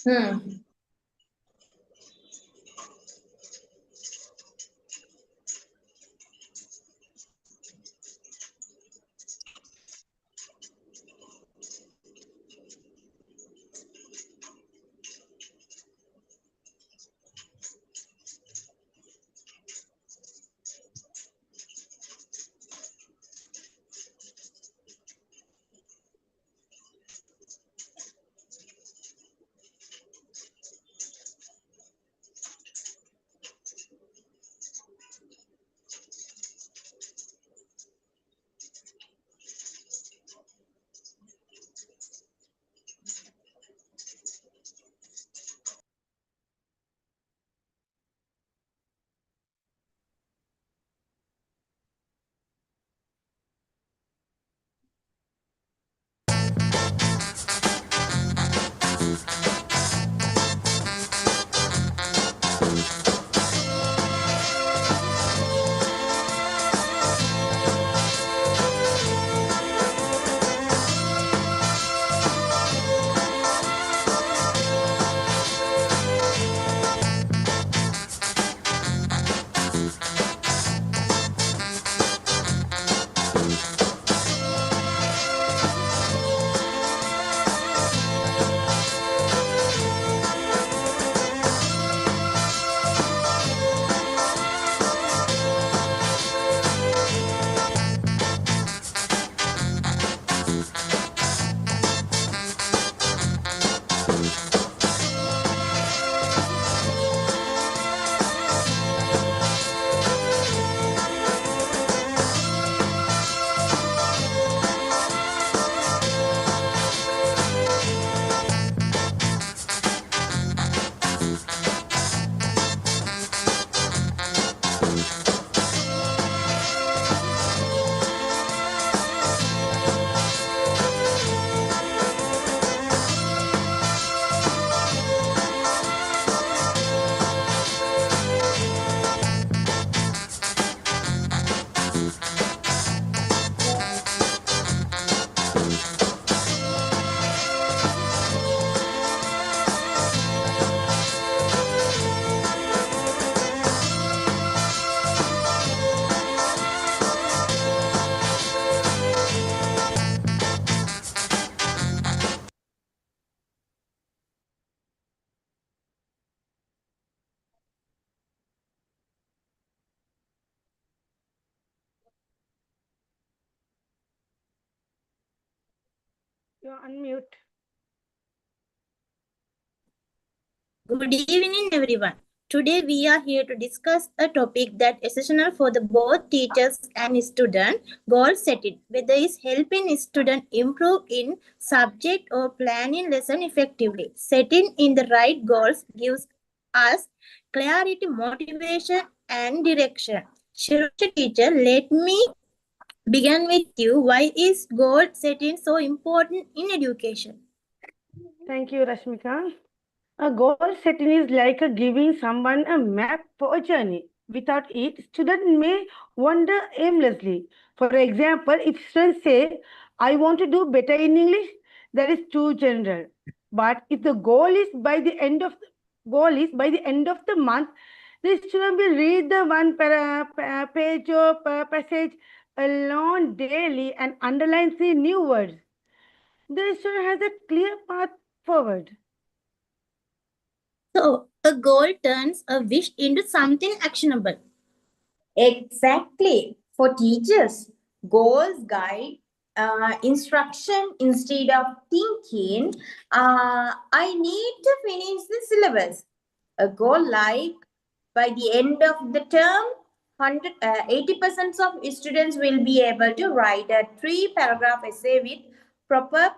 Hmm. You unmute. Good evening, everyone. Today we are here to discuss a topic that is essential for the both teachers and student: goal setting. Whether it's helping student improve in subject or planning lesson effectively. Setting in the right goals gives us clarity, motivation, and direction. Shiroza teacher, let me begin with you. Why is goal setting so important in education? Thank you, Rashmika. A goal setting is like a giving someone a map for a journey. Without it, students may wander aimlessly. For example, if students say, I want to do better in English, that is too general. But if the goal is by the end of the month, the student will read the page or passage alone daily and underline the new words. The student has a clear path forward. So, a goal turns a wish into something actionable. Exactly. For teachers, goals guide instruction instead of thinking, I need to finish the syllabus. A goal like by the end of the term, 80% of students will be able to write a three-paragraph essay with proper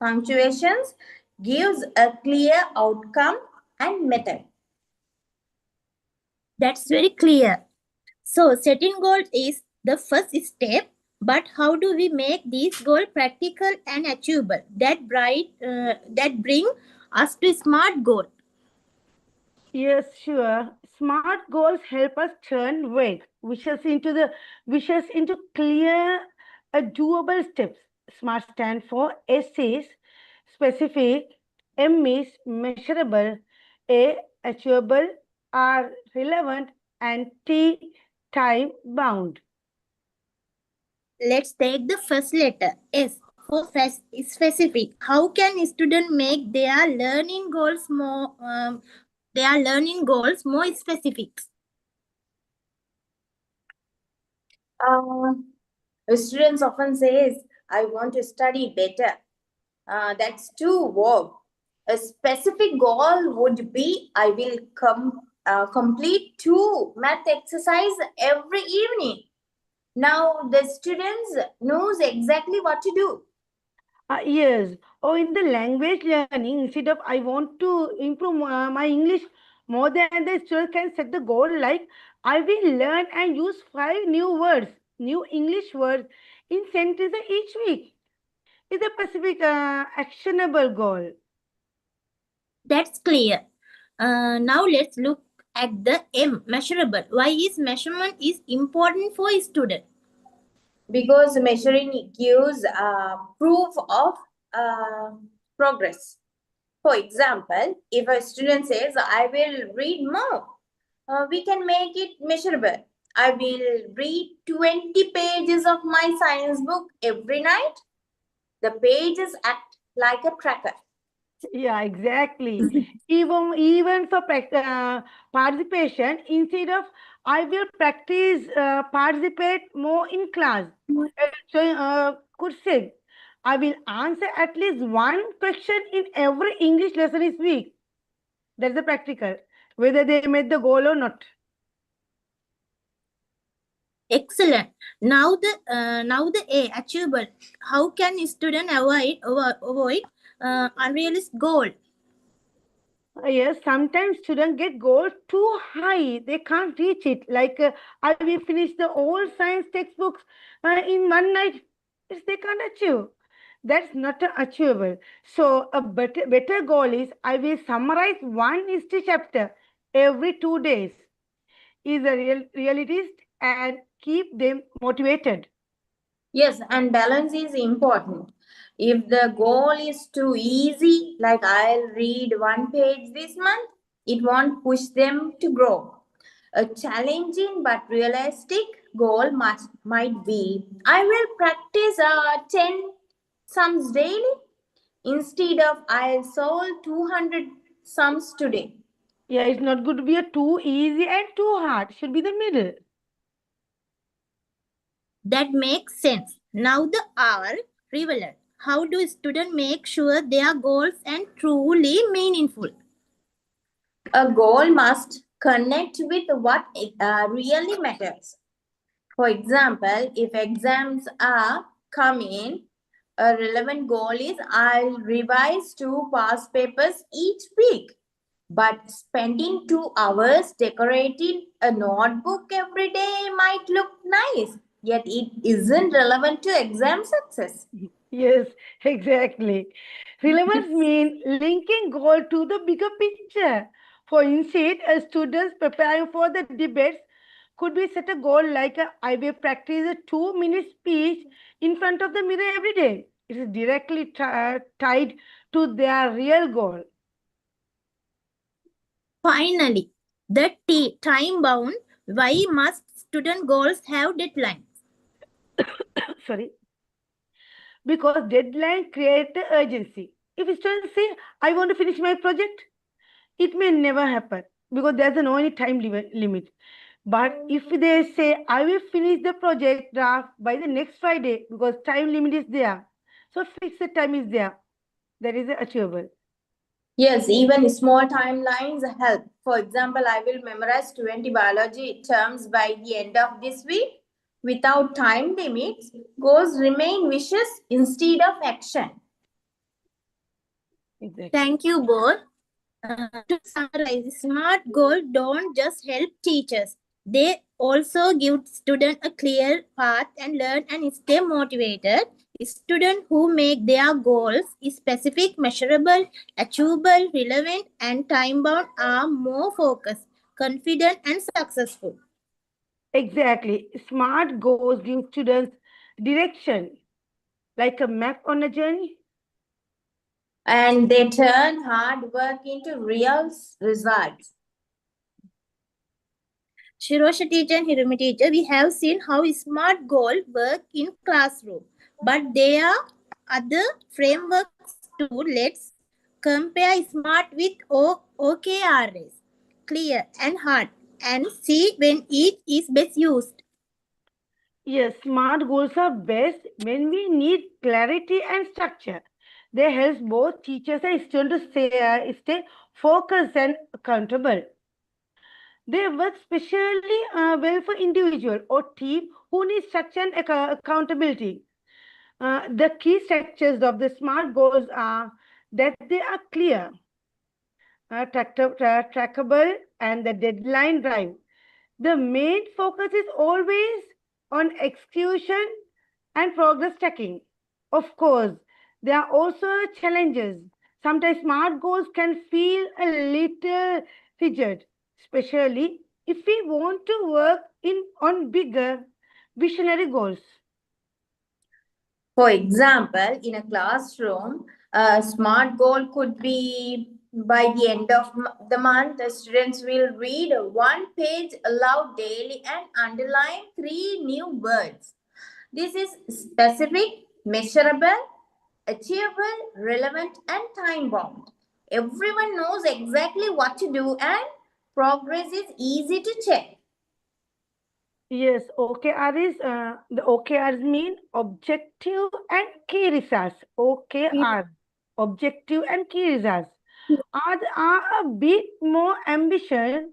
punctuations, gives a clear outcome and method. That's very clear. So, setting goals is the first step, but how do we make these goals practical and achievable? That bring us to SMART goal. Yes, sure. Smart goals help us turn wishes into clear, doable steps. SMART stand for essays, specific, M is measurable, A achievable, R relevant, and T time bound. Let's take the first letter, S, for specific. How can a student make their learning goals more specific? Uh, Students often says, I want to study better. That's too vague. A specific goal would be, I will complete 2 math exercise every evening. Now the students knows exactly what to do. Yes. Or in the language learning, instead of I want to improve my English more than the student can set the goal like I will learn and use 5 new English words in sentences each week. Is a specific actionable goal. That's clear. Now let's look at the M, measurable. Why is measurement is important for a student? Because measuring gives proof of uh, progress. For example, if a student says, I will read more, we can make it measurable. I will read 20 pages of my science book every night. The pages act like a tracker. Yeah, exactly. Even for participation, instead of I will practice participate more in class. So could say I will answer at least one question in every English lesson this week. That's the practical, whether they met the goal or not. Excellent. Now the A, achievable. How can a student avoid unrealistic goal? Yes, sometimes students get goals too high. They can't reach it. Like, I will finish the old science textbooks in one night. They can't achieve. That's not achievable. So, a better goal is I will summarize one history chapter every 2 days. Is a realist and keep them motivated. Yes, and balance is important. If the goal is too easy, like I'll read 1 page this month, it won't push them to grow. A challenging but realistic goal might be I will practice 10 sums daily instead of I'll solve 200 sums today. Yeah, it's not good to be a too easy and too hard. Should be the middle. That makes sense. Now the R, relevant. How do students make sure their goals and truly meaningful? A goal must connect with what really matters. For example, if exams are coming, a relevant goal is I'll revise 2 past papers each week. But spending 2 hours decorating a notebook every day might look nice, yet it isn't relevant to exam success. Yes, exactly. Relevance means linking goal to the bigger picture. For instance, a students preparing for the debates could be set a goal like I will practice a 2 minute speech in front of the mirror every day. It is directly tied to their real goal. Finally, the T, time bound. Why must student goals have deadlines? Sorry. Because deadline create the urgency. If students say, I want to finish my project, it may never happen because there's no any time limit. But if they say, I will finish the project draft by the next Friday because time limit is there. So fixed time is there. That is achievable. Yes, even small timelines help. For example, I will memorize 20 biology terms by the end of this week. Without time limits, goals remain wishes instead of action. Exactly. Thank you both. To summarize, SMART goals don't just help teachers. They also give students a clear path and learn and stay motivated. Students who make their goals specific, measurable, achievable, relevant, and time-bound are more focused, confident, and successful. Exactly. Smart goals give students direction like a map on a journey. and they turn hard work into real results. Shiroza teacher and Hirumi teacher, we have seen how SMART goal work in classroom. But there are other frameworks too. Let's compare SMART with OKRs, clear and hard, and see when each is best used. Yes, SMART goals are best when we need clarity and structure. They help both teachers and students to stay focused and accountable. They work specially well for individual or team who need structure and accountability. The key structures of the SMART goals are that they are clear, trackable, and the deadline drive. The main focus is always on execution and progress tracking. Of course, there are also challenges. Sometimes SMART goals can feel a little rigid, especially if we want to work on bigger visionary goals. For example, in a classroom, a SMART goal could be by the end of the month, the students will read one page aloud daily and underline 3 new words. This is specific, measurable, achievable, relevant, and time bound. Everyone knows exactly what to do, and progress is easy to check. Yes, OKR is the OKRs mean objective and key results. OKR, objective and key results, are a bit more ambitious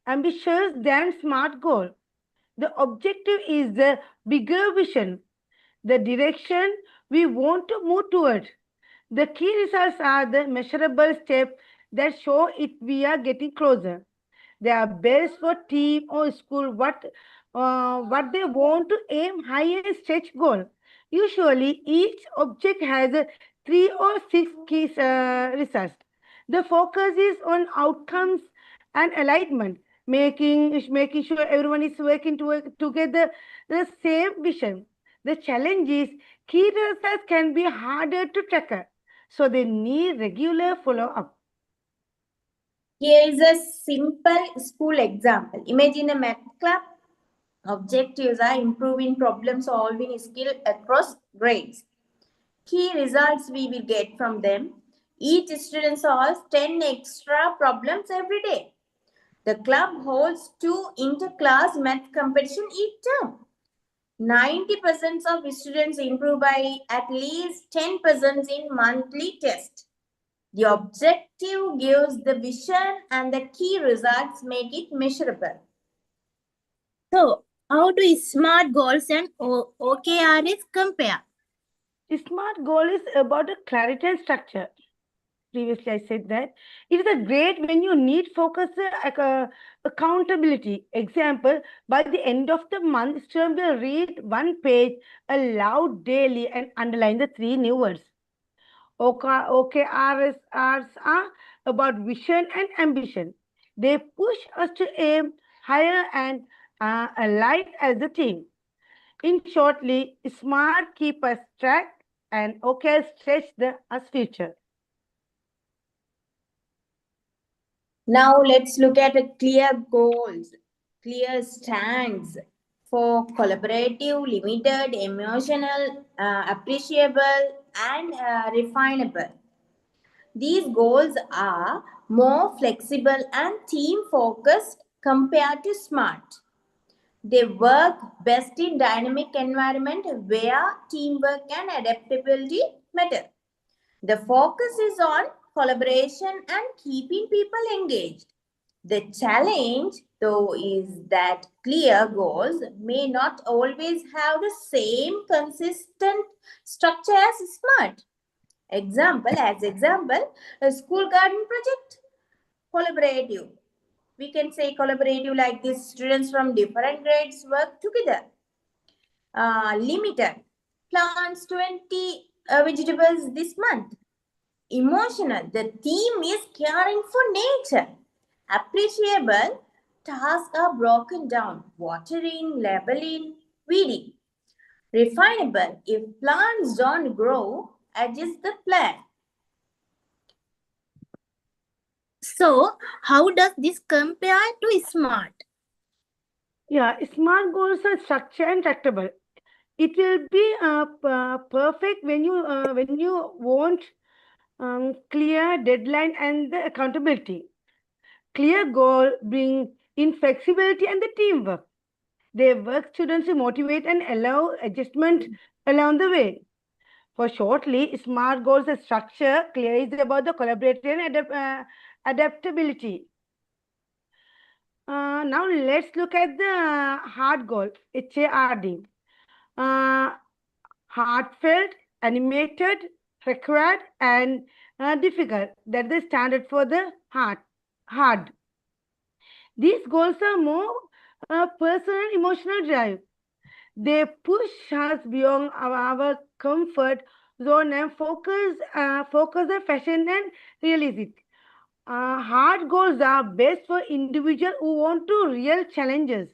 than SMART goal. The objective is the bigger vision, the direction we want to move toward. The key results are the measurable steps that show it we are getting closer. They are best for team or school what they want to aim high and stretch goal. Usually, each object has 3 or 6 key results. The focus is on outcomes and alignment, making sure everyone is working together the same vision. The challenge is key results can be harder to track, so they need regular follow up. Here is a simple school example. Imagine a math club. Objectives are improving problem solving skill across grades. Key results we will get from them. Each student solves 10 extra problems every day. The club holds 2 inter-class math competition each term. 90% of students improve by at least 10% in monthly test. The objective gives the vision and the key results make it measurable. So, how do SMART goals and OKRs compare? SMART goal is about a clarity and structure. Previously, I said that it is a great when you need focus, accountability. Example: by the end of the month, student will read one page aloud daily and underline the 3 new words. OKRs are about vision and ambition. They push us to aim higher and align as a team. In shortly, SMART keep us track and OK stretch the us future. Now let's look at a clear goals, clear stands for collaborative, limited, emotional, appreciable, and refinable. These goals are more flexible and team focused compared to SMART. They work best in dynamic environment where teamwork and adaptability matter. The focus is on collaboration and keeping people engaged. The challenge, though, is that clear goals may not always have the same consistent structure as SMART. Example, a school garden project, collaborative. We can say collaborative like this, students from different grades work together. Limited, plants 20 vegetables this month. Emotional, the theme is caring for nature. Appreciable, tasks are broken down, watering, labeling, weeding. Refinable, if plants don't grow, adjust the plan. So, how does this compare to SMART? Yeah, SMART goals are structured and tractable. It will be perfect when you want clear deadline and the accountability. Clear goal bring in flexibility and the teamwork. They work students to motivate and allow adjustment along the way. For shortly, SMART goals are structure, clear is about the collaboration and adaptability. Now let's look at the hard goal, HARD. Uh, Heartfelt, animated, required, and difficult. That's the standard for the hard. These goals are more personal, emotional drive. They push us beyond our comfort zone and focus on fashion and realism. Hard goals are best for individuals who want to real challenges.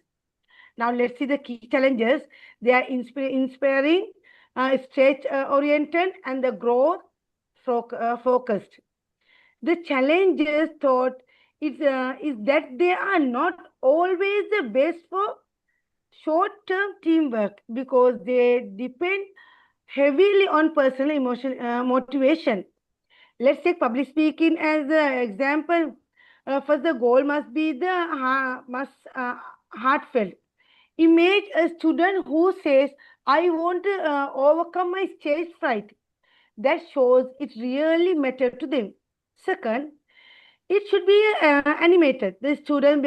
Now let's see the key challenges. They are inspiring, stretch oriented, and the growth focused. The challenges thought is that they are not always the best for short-term teamwork because they depend heavily on personal emotion motivation. Let's take public speaking as an example. First, the goal must be heartfelt. Image a student who says, I want to overcome my stage fright. That shows it really mattered to them. Second, it should be animated. The student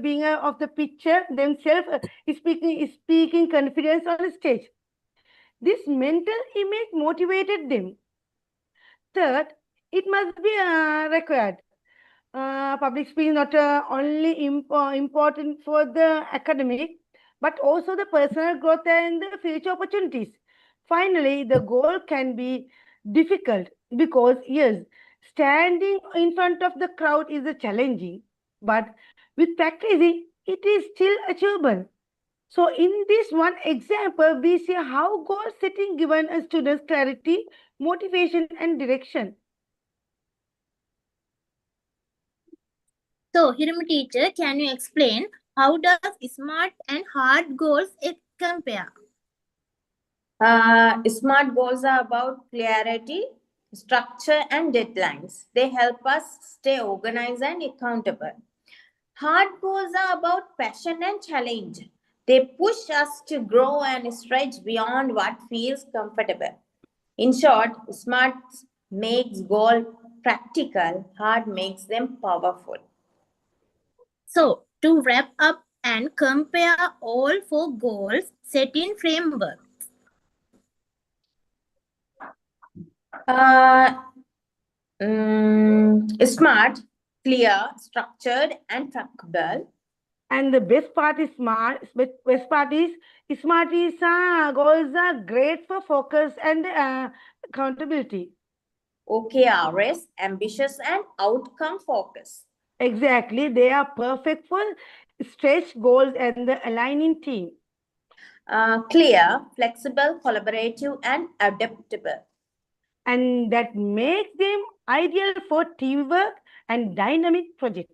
being of the picture themselves is speaking confidence on the stage. This mental image motivated them. Third, it must be required. Public speaking not only important for the academic, but also the personal growth and the future opportunities. Finally, the goal can be difficult because, yes, standing in front of the crowd is a challenging, but with practicing, it is still achievable. So, in this one example, we see how goal setting given a students clarity, motivation, and direction. So, Hirumi teacher, can you explain how does SMART and hard goals compare? Smart goals are about clarity, structure, and deadlines. They help us stay organized and accountable. Hard goals are about passion and challenge. They push us to grow and stretch beyond what feels comfortable. In short, smart makes goal practical, hard makes them powerful. So, to wrap up and compare all four goals set in framework. Uh, Smart, clear, structured, and trackable. And the best part is smart is goals are great for focus and accountability. OKRs, ambitious and outcome focus. Exactly, they are perfect for stretch goals and the aligning team. Clear, flexible, collaborative, and adaptable. And that makes them ideal for teamwork and dynamic projects.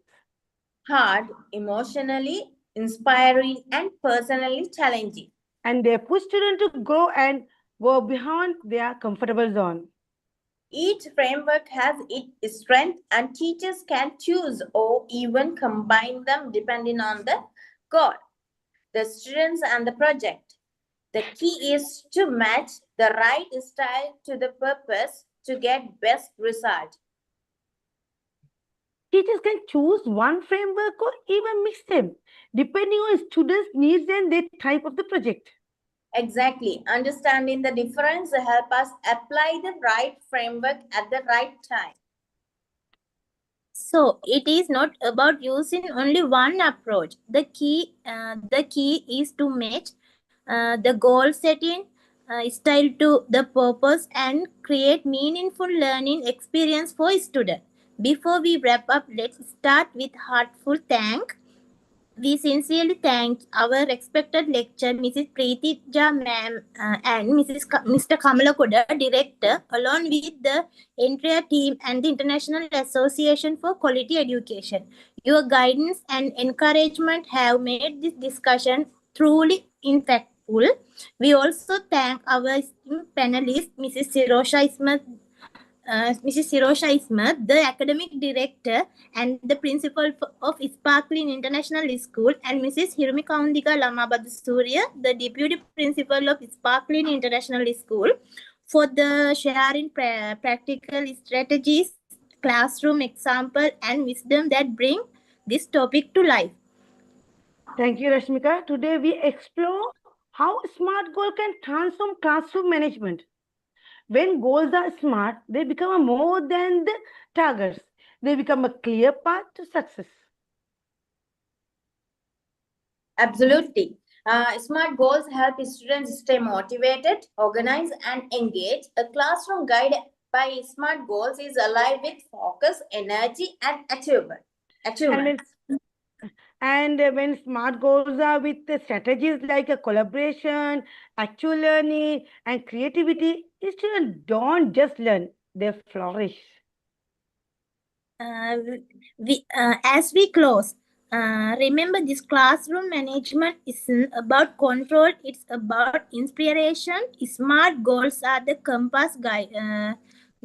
Hard, emotionally inspiring, and personally challenging. And they push students to grow and go beyond their comfortable zone. Each framework has its strength, and teachers can choose or even combine them depending on the goal, the students, and the project. The key is to match the right style to the purpose to get best result. Teachers can choose one framework or even mix them, depending on students' needs and their type of the project. Exactly. Understanding the difference help us apply the right framework at the right time. So, it is not about using only one approach. The key is to match the goal setting style to the purpose and create meaningful learning experience for students. Before we wrap up, let's start with heartful thank. We sincerely thank our respected lecturer, Mrs. Preetija ma'am, and Mr. Kamalakoda, director, along with the entire team and the International Association for Quality Education. Your guidance and encouragement have made this discussion truly impactful. We also thank our esteemed panelist, Mrs. Shiroza Ismath, the academic director and the principal of Sparkling International School, and Mrs. Hirumi Kaundika Lamabadusoorya, the deputy principal of Sparkling International School, for the sharing practical strategies, classroom example, and wisdom that bring this topic to life. Thank you, Rashmika. Today we explore how SMART goal can transform classroom management. When goals are smart, they become more than the targets. They become a clear path to success. Absolutely. Smart goals help students stay motivated, organized, and engaged. A classroom guide by smart goals is alive with focus, energy, and achievement. And when smart goals are with the strategies like a collaboration, actual learning, and creativity, students don't just learn, they flourish. As we close, remember this classroom management isn't about control, it's about inspiration. Smart goals are the compass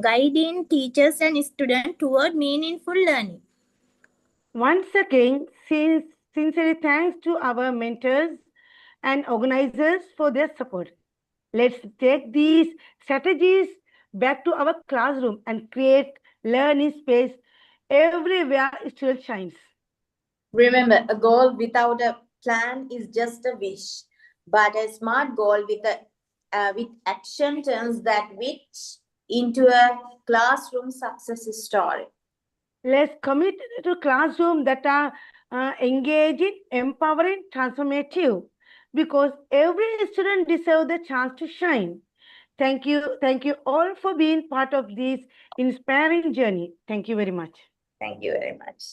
guiding teachers and students toward meaningful learning. Once again, sincerely thanks to our mentors and organizers for their support. Let's take these strategies back to our classroom and create learning space everywhere student shines. Remember, a goal without a plan is just a wish, but a smart goal with action turns that wish into a classroom success story. Let's commit to classroom that are engaging, empowering, transformative, because every student deserves the chance to shine. Thank you all for being part of this inspiring journey. Thank you very much. Thank you very much.